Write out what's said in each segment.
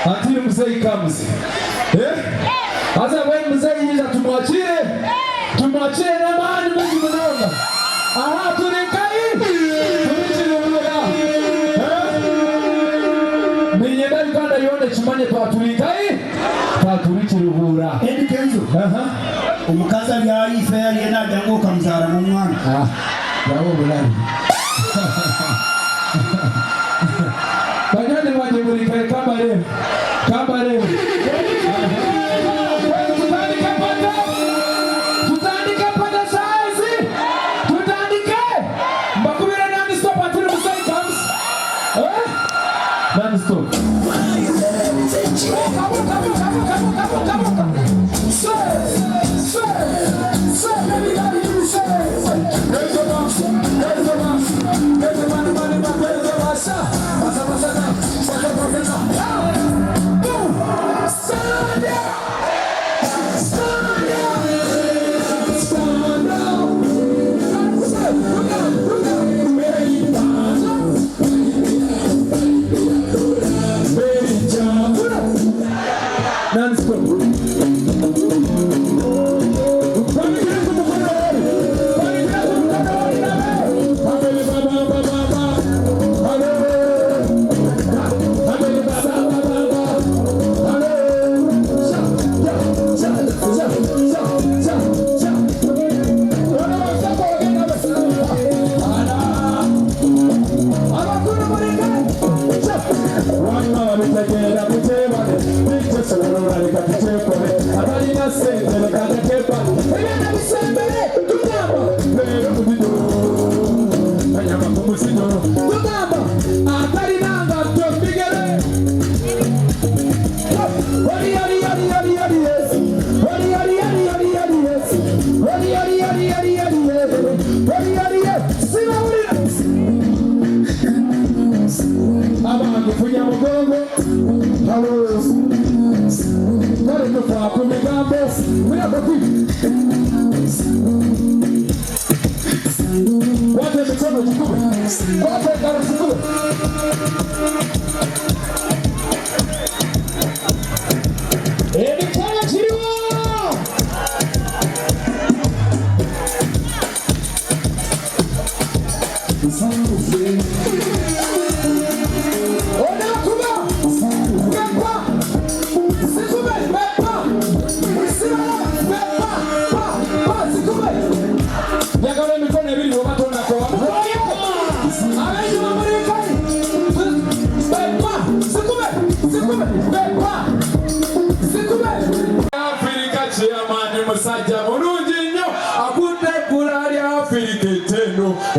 until Mzee comes. Hasa when Mzee yija tumwachie na maana mengi mnaona. Aha tulikai. Tulichilubura. Ninyenda kanda yone chimanye twa tulikai. Ta tulichilubura. Endi kenzo. Umukaza yari fair yena dango kamzara mu mwana. Yawo bulani. Banyane waje muri kabare. Kabare. Tutandika pada saizi. Tutandike. Mbakubira nani stop until Mzee comes. Nani stop.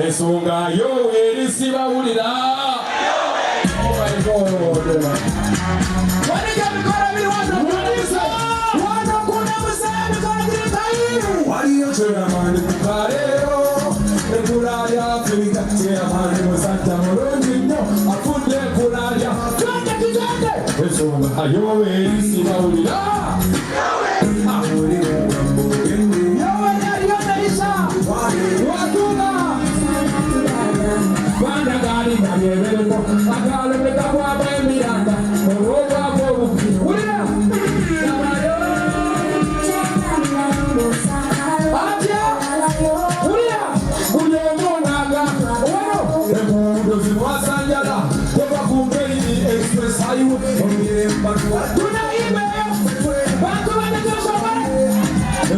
Esonga yo erisiba ulira. Oh my God. Africa Tiamani Musanta Morunino Afunde Kularia Twende kitende Esonga ayowe Sibaulila Yowe Yariona Isa Watuna Banda gari na yeweko Akale mekabwa Miranda Owa Bobu Wira Namayo Atia Wira Uyomo Naga Owo Emudo Ziwasanjala Koba Kumbeli Express Highway Tuna email Bantu wane Joshua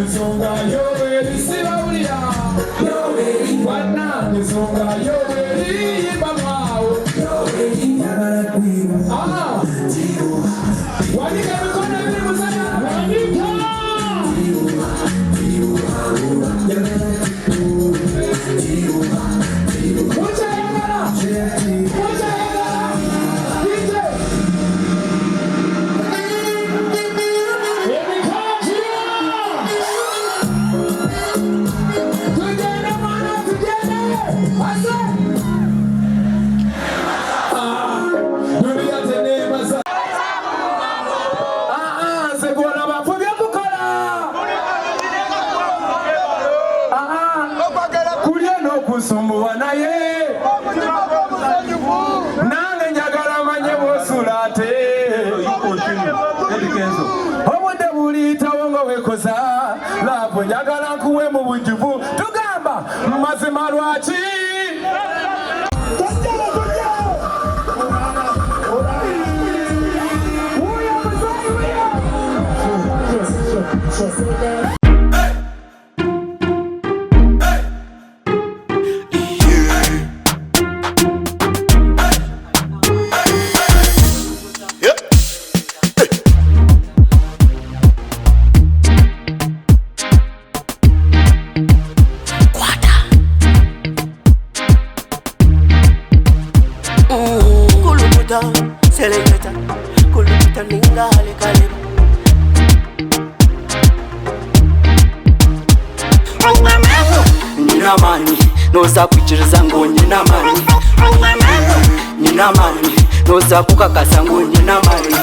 Nsonga yowe Sibaulila Yowe Wana Nsonga yowe Kusumbuwa naye nange njagala manye bwosulate obudde buliyitawo nga wekoza laavu njagala nkuwe mu bujjuvu tugamba mazima lwaki Selecta, kuluta ningale kale. Nina mani, noza kuchiriza ngo nina mani. Nina mani, noza kukakasa ngo nina mani.